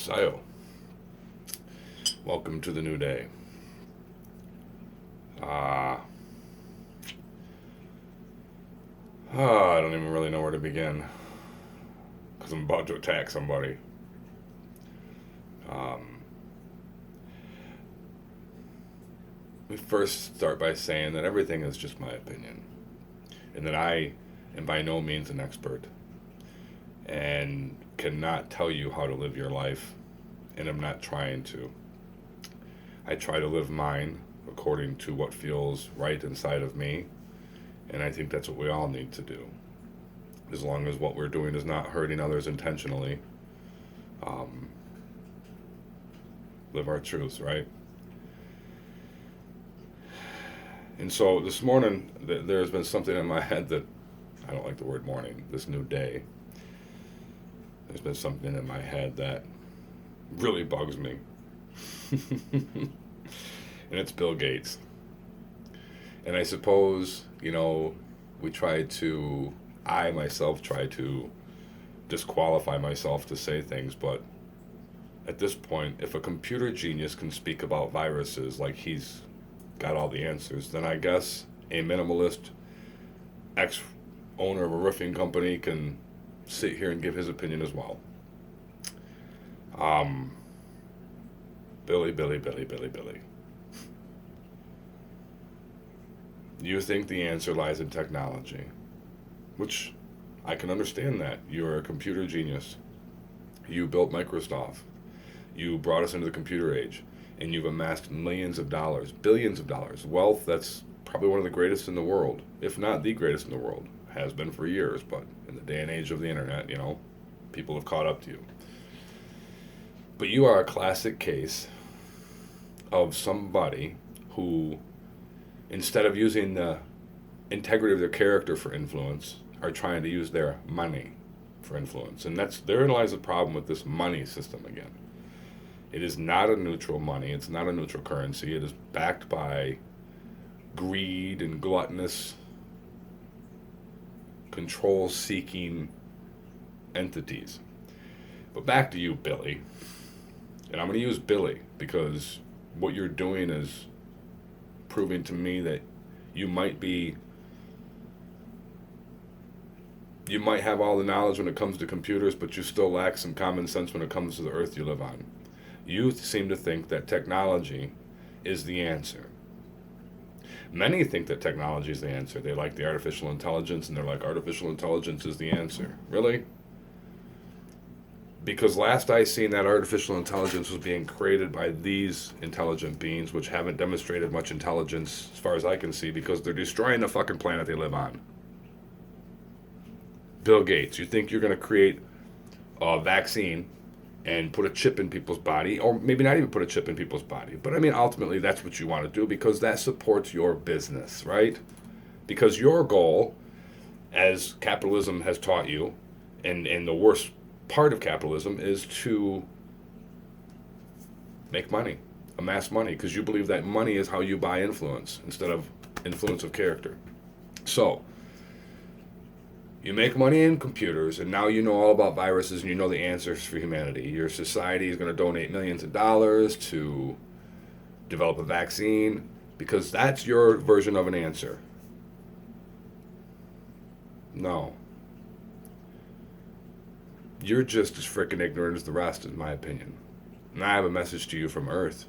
So, welcome to the new day. Uh, I don't even really know where to begin because I'm about to attack somebody. Um, we first start by saying that everything is just my opinion and that I am by no means an expert and cannot tell you how to live your life, and I'm not trying to. I try to live mine according to what feels right inside of me, and I think that's what we all need to do. As long as what we're doing is not hurting others intentionally, um, live our truths, right? And so this morning, there's been something in my head that I don't like the word morning, this new day. There's been something in my head that really bugs me. And it's Bill Gates. And I suppose, I myself try to disqualify myself to say things, but at this point, if a computer genius can speak about viruses like he's got all the answers, then I guess a minimalist ex-owner of a roofing company can sit here and give his opinion as well. Billy. You think the answer lies in technology, which I can understand that. You're a computer genius. You built Microsoft. You brought us into the computer age, and you've amassed millions of dollars, billions of dollars, wealth that's probably one of the greatest in the world, if not the greatest in the world. Has been for years, but in the day and age of the internet, people have caught up to you. But you are a classic case of somebody who, instead of using the integrity of their character for influence, are trying to use their money for influence. And therein lies the problem with this money system again. It is not a neutral money. It's not a neutral currency. It is backed by greed and gluttonous, control-seeking entities. But back to you, Billy. And I'm going to use Billy because what you're doing is proving to me that you might have all the knowledge when it comes to computers, but you still lack some common sense when it comes to the earth you live on. You seem to think that technology is the answer. Many think that technology is the answer. They like the artificial intelligence, and they're like, artificial intelligence is the answer. Really? Because last I seen, that artificial intelligence was being created by these intelligent beings, which haven't demonstrated much intelligence as far as I can see, because they're destroying the fucking planet they live on. Bill Gates, you think you're going to create a vaccine and put a chip in people's body, or maybe not even put a chip in people's body. But I mean, ultimately, that's what you want to do because that supports your business, right? Because your goal, as capitalism has taught you, and the worst part of capitalism is to make money, amass money, because you believe that money is how you buy influence instead of influence of character. So, you make money in computers, and now you know all about viruses, and you know the answers for humanity. Your society is going to donate millions of dollars to develop a vaccine, because that's your version of an answer. No. You're just as freaking ignorant as the rest, in my opinion. And I have a message to you from Earth.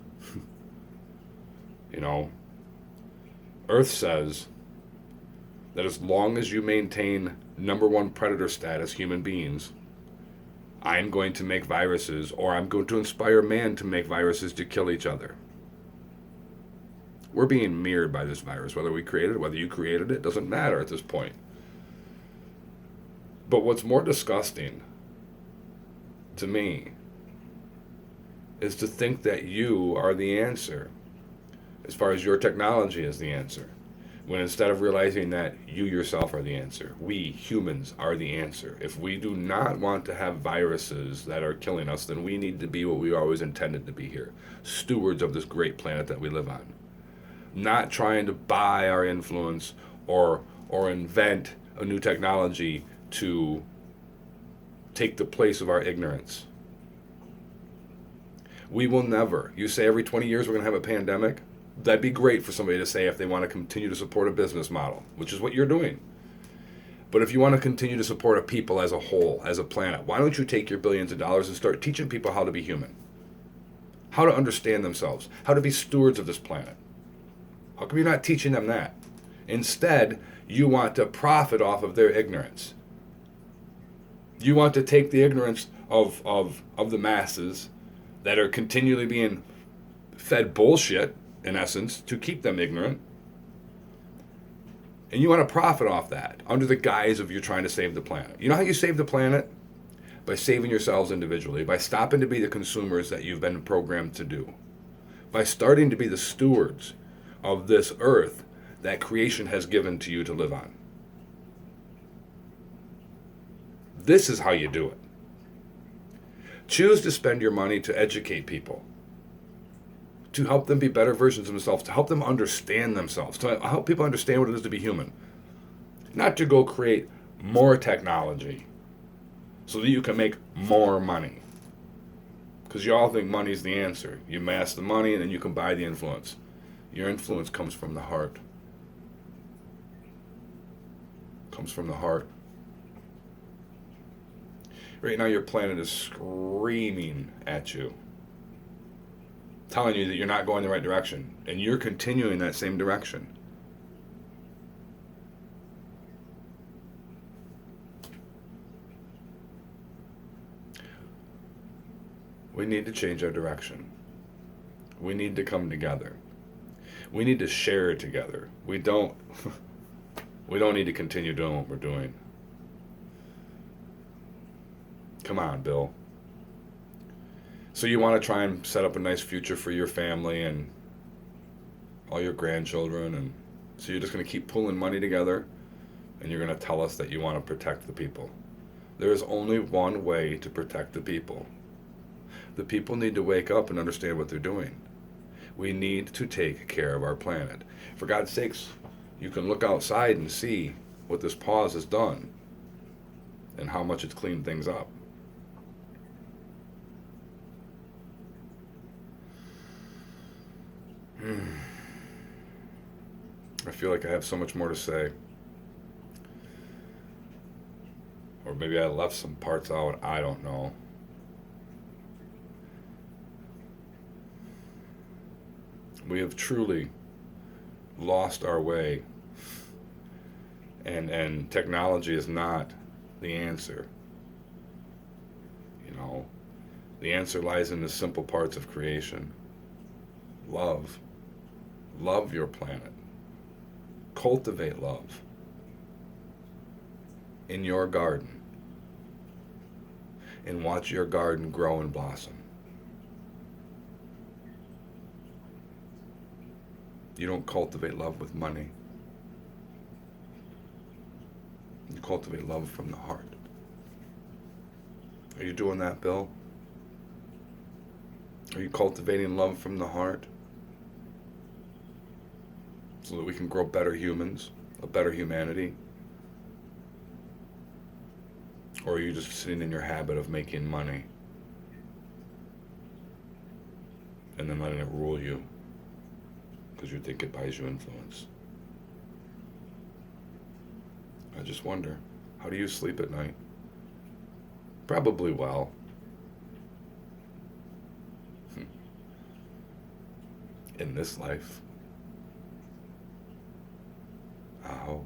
Earth says that as long as you maintain number one predator status, human beings, I'm going to make viruses, or I'm going to inspire man to make viruses to kill each other. We're being mirrored by this virus. Whether we created it, whether you created it, doesn't matter at this point. But what's more disgusting to me is to think that you are the answer, as far as your technology is the answer, when instead of realizing that you yourself are the answer, we humans are the answer. If we do not want to have viruses that are killing us, then we need to be what we always intended to be here, stewards of this great planet that we live on. Not trying to buy our influence or invent a new technology to take the place of our ignorance. We will never. You say every 20 years we're going to have a pandemic? That'd be great for somebody to say if they want to continue to support a business model, which is what you're doing. But if you want to continue to support a people as a whole, as a planet, why don't you take your billions of dollars and start teaching people how to be human? How to understand themselves, how to be stewards of this planet. How come you're not teaching them that? Instead, you want to profit off of their ignorance. You want to take the ignorance of the masses that are continually being fed bullshit, in essence, to keep them ignorant. And you want to profit off that under the guise of you're trying to save the planet. You know how you save the planet? By saving yourselves individually, by stopping to be the consumers that you've been programmed to do, by starting to be the stewards of this earth that creation has given to you to live on. This is how you do it. Choose to spend your money to educate people, to help them be better versions of themselves, to help them understand themselves, to help people understand what it is to be human. Not to go create more technology so that you can make more money. Because you all think money's the answer. You amass the money and then you can buy the influence. Your influence comes from the heart. Comes from the heart. Right now your planet is screaming at you, telling you that you're not going the right direction, and you're continuing that same direction. We need to change our direction. We need to come together. We need to share together. We don't need to continue doing what we're doing. Come on, Bill. So you want to try and set up a nice future for your family and all your grandchildren, and so you're just going to keep pulling money together and you're going to tell us that you want to protect the people. There is only one way to protect the people. The people need to wake up and understand what they're doing. We need to take care of our planet. For God's sakes, you can look outside and see what this pause has done and how much it's cleaned things up. I feel like I have so much more to say. Or maybe I left some parts out, I don't know. We have truly lost our way, and technology is not the answer. You know, the answer lies in the simple parts of creation. Love your planet. Cultivate love in your garden, and watch your garden grow and blossom. You don't cultivate love with money. You cultivate love from the heart. Are you doing that, Bill? Are you cultivating love from the heart? So that we can grow better humans, a better humanity? Or are you just sitting in your habit of making money and then letting it rule you because you think it buys you influence? I just wonder, how do you sleep at night? Probably well. In this life. How?